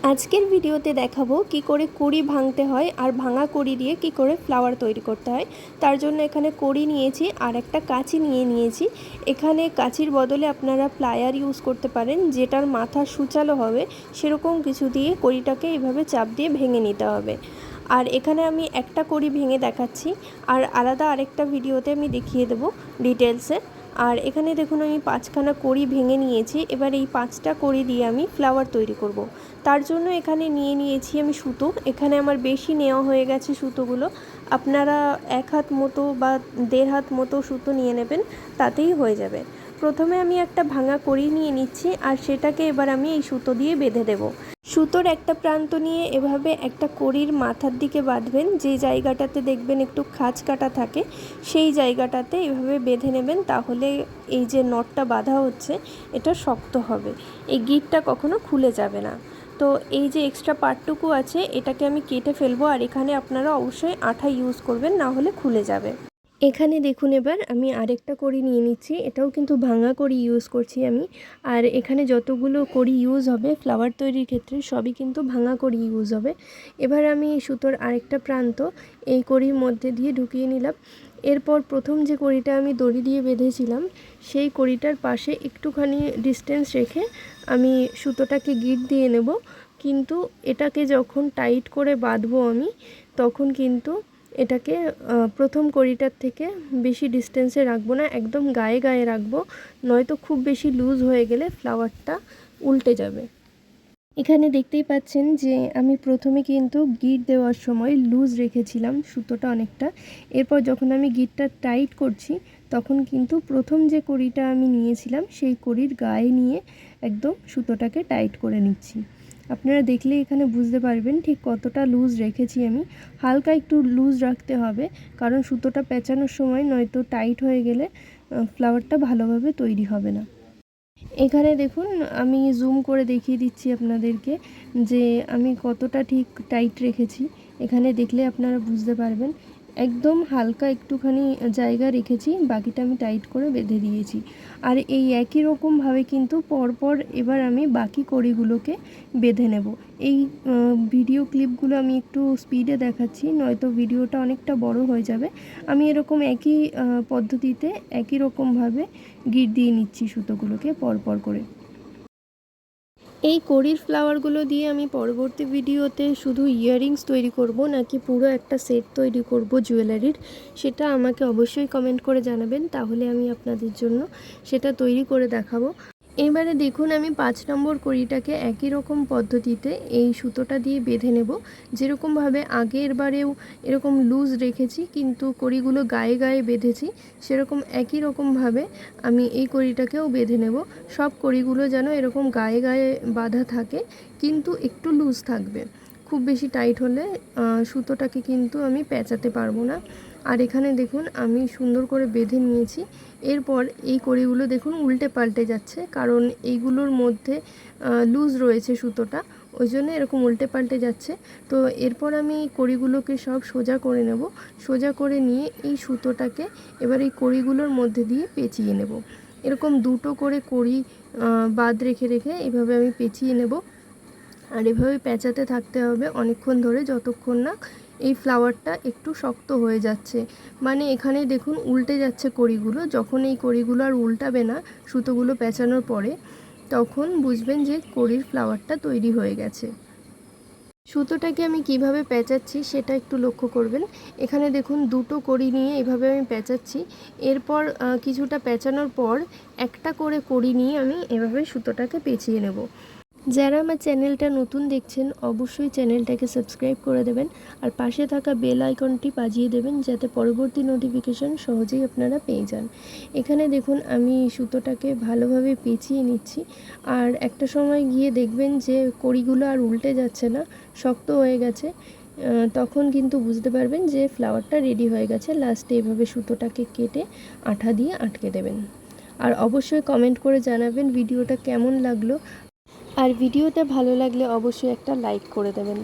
আজকের ভিডিওতে দেখাবো কি করে কড়ি ভাঙতে হয় আর ভাঙা কড়ি দিয়ে কি করে ফ্লাওয়ার তৈরি করতে হয়। তার জন্য এখানে কড়ি নিয়েছি আর একটা কাঁচি নিয়েছি। এখানে কাঁচির বদলে আপনারা প্লায়ার ইউজ করতে পারেন, যেটার মাথা সূচালো হবে সেরকম কিছু দিয়ে কড়িটাকে এভাবে চাপ দিয়ে ভেঙে নিতে হবে। আর এখানে আমি একটা কড়ি ভেঙে দেখাচ্ছি, আর আলাদা আরেকটা ভিডিওতে আমি দেখিয়ে দেবো ডিটেলসে। আর এখানে দেখুন আমি 5খানা কড়ি ভেঙে নিয়েছি। এবার এই 5টা কড়ি দিয়ে আমি ফ্লাওয়ার তৈরি করব। তার জন্য এখানে নিয়েছি আমি সুতো। এখানে আমার বেশি নেওয়া হয়ে গেছে সুতোগুলো। আপনারা 1 হাত মতো বা 1.5 হাত মতো সুতো নিয়ে নেবেন, তাতেই হয়ে যাবে। প্রথমে আমি একটা ভাঙা কড়ি নিয়ে নিচ্ছি আর সেটাকে এবার আমি এই সুতো দিয়ে বেঁধে দেব। সুতোর একটা প্রান্ত নিয়ে এভাবে একটা কড়ির মাথার দিকে বাঁধবেন, যে জায়গাটাতে দেখবেন একটু খাঁজ কাটা থাকে সেই জায়গাটাতে এভাবে বেঁধে নেবেন। তাহলে এই যে নটটা বাঁধা হচ্ছে এটা শক্ত হবে, এই গিঁটটা কখনো খুলে যাবে না। তো এই যে এক্সট্রা পার্টটুকু আছে এটাকে আমি কেটে ফেলবো। আর এখানে আপনারা অবশ্যই আঠা ইউজ করবেন, না হলে খুলে যাবে। এখানে দেখুন এবার আমি আরেকটা কড়ি নিয়ে নিচ্ছি, এটাও কিন্তু ভাঙা কড়ি ইউজ করছি আমি। আর এখানে যতগুলো কড়ি ইউজ হবে ফ্লাওয়ার তৈরির ক্ষেত্রে সবই কিন্তু ভাঙা কড়ি ইউজ হবে। এবার আমি সুতোর আরেকটা প্রান্ত এই কড়ির মধ্যে দিয়ে ঢুকিয়ে নিলাম। এরপর প্রথম যে কড়িটা আমি দড়ি দিয়ে বেঁধেছিলাম সেই কড়িটার পাশে একটুখানি ডিস্টেন্স রেখে আমি সুতোটাকে গিঁট দিয়ে নেব। কিন্তু এটাকে যখন টাইট করে বাঁধবো আমি, তখন কিন্তু এটাকে প্রথম কড়িটার থেকে বেশি ডিস্টেন্সে রাখবো না, একদম গায়ে গায়ে রাখবো, নয়তো খুব বেশি লুজ হয়ে গেলে ফ্লাওয়ারটা উল্টে যাবে। এখানে দেখতেই পাচ্ছেন যে আমি প্রথমে কিন্তু গিঁট দেওয়ার সময় লুজ রেখেছিলাম সুতোটা অনেকটা। এরপর যখন আমি গিঁটটা টাইট করছি তখন কিন্তু প্রথম যে কড়িটা আমি নিয়েছিলাম সেই কড়ির গায়ে নিয়ে একদম সুতোটাকে টাইট করে নিচ্ছি। আপনারা দেখলে এখানে বুঝতে পারবেন ঠিক কতটা লুজ রেখেছি আমি। হালকা একটু লুজ রাখতে হবে, কারণ সুতোটা পেঁচানোর সময় নয়তো টাইট হয়ে গেলে ফ্লাওয়ারটা ভালোভাবে তৈরি হবে না। এখানে দেখুন আমি জুম করে দেখিয়ে দিচ্ছি আপনাদেরকে যে আমি কতটা ঠিক টাইট রেখেছি। এখানে দেখলে আপনারা বুঝতে পারবেন একদম হালকা একটুখানি জায়গা রেখেছি, বাকিটা আমি টাইট করে বেঁধে দিয়েছি। আর এই একই রকমভাবে কিন্তু পরপর এবার আমি বাকি কড়িগুলোকে বেঁধে নেব। এই ভিডিও ক্লিপগুলো আমি একটু স্পিডে দেখাচ্ছি, নয়তো ভিডিওটা অনেকটা বড় হয়ে যাবে। আমি এরকম একই পদ্ধতিতে একই রকমভাবে গিঁট দিয়ে নিচ্ছি সুতোগুলোকে পরপর করে। এই কড়ির ফ্লাওয়ারগুলো দিয়ে আমি পরবর্তী ভিডিওতে শুধু ইয়াররিংস তৈরি করব নাকি পুরো একটা সেট তৈরি করব জুয়েলারির, সেটা আমাকে অবশ্যই কমেন্ট করে জানাবেন, তাহলে আমি আপনাদের জন্য সেটা তৈরি করে দেখাবো। এবারে দেখুন আমি 5 নম্বর কড়িটাকে একই রকম পদ্ধতিতে এই সুতোটা দিয়ে বেঁধে নেব। যেরকমভাবে আগের বারেও এরকম লুজ রেখেছি কিন্তু কড়িগুলো গায়ে গায়ে বেঁধেছি, সেরকম একই রকমভাবে আমি এই কড়িটাকেও বেঁধে নেব। সব কড়িগুলো যেন এরকম গায়ে গায়ে বাঁধা থাকে, কিন্তু একটু লুজ থাকবে। খুব বেশি টাইট হলে সুতোটাকে কিন্তু আমি পেঁচাতে পারবো না। আর এখানে দেখুন আমি সুন্দর করে বেঁধে নিয়েছি। এরপর এই কড়িগুলো দেখুন উল্টে পাল্টে যাচ্ছে, কারণ এইগুলোর মধ্যে লুজ রয়েছে সুতোটা, ওই জন্য এরকম উল্টে পাল্টে যাচ্ছে। তো এরপর আমি এই কড়িগুলোকে সব সোজা করে নেব। সোজা করে নিয়ে এই সুতোটাকে এবার এই কড়িগুলোর মধ্যে দিয়ে পেঁচিয়ে নেব। এরকম দুটো করে কড়ি বাদ রেখে রেখে এভাবে আমি পেঁচিয়ে নেব। আর এভাবে পেঁচাতে থাকতে হবে অনেকক্ষণ ধরে, যতক্ষণ না এই ফ্লাওয়ারটা একটু শক্ত হয়ে যাচ্ছে। মানে এখানে দেখুন উল্টে যাচ্ছে কড়িগুলো। যখন এই কড়িগুলো আর উল্টাবে না সুতোগুলো পেঁচানোর পরে, তখন বুঝবেন যে কড়ির ফ্লাওয়ারটা তৈরি হয়ে গেছে। সুতোটাকে আমি কিভাবে পেঁচাচ্ছি সেটা একটু লক্ষ্য করবেন। এখানে দেখুন দুটো কড়ি নিয়ে এভাবে আমি পেঁচাচ্ছি। এরপর কিছুটা পেঁচানোর পর একটা করে কড়ি নিয়ে আমি এভাবে সুতোটাকে পেঁচিয়ে নেব। যারা আমার চ্যানেলটা নতুন দেখছেন অবশ্যই চ্যানেলটাকে সাবস্ক্রাইব করে দেবেন, আর পাশে থাকা বেল আইকনটি বাজিয়ে দেবেন যাতে পরবর্তী নোটিফিকেশন সহজেই আপনারা পেয়ে যান। এখানে দেখুন আমি সুতোটাকে ভালোভাবে পেঁচিয়ে নিচ্ছি। আর একটা সময় গিয়ে দেখবেন যে কড়িগুলো আর উল্টে যাচ্ছে না, শক্ত হয়ে গেছে। তখন কিন্তু বুঝতে পারবেন যে ফ্লাওয়ারটা রেডি হয়ে গেছে। লাস্টে এভাবে সুতোটাকে কেটে আঠা দিয়ে আটকে দেবেন। আর অবশ্যই কমেন্ট করে জানাবেন ভিডিওটা কেমন লাগলো। আর ভিডিওটা ভালো লাগলে অবশ্যই একটা লাইক করে দেবেন।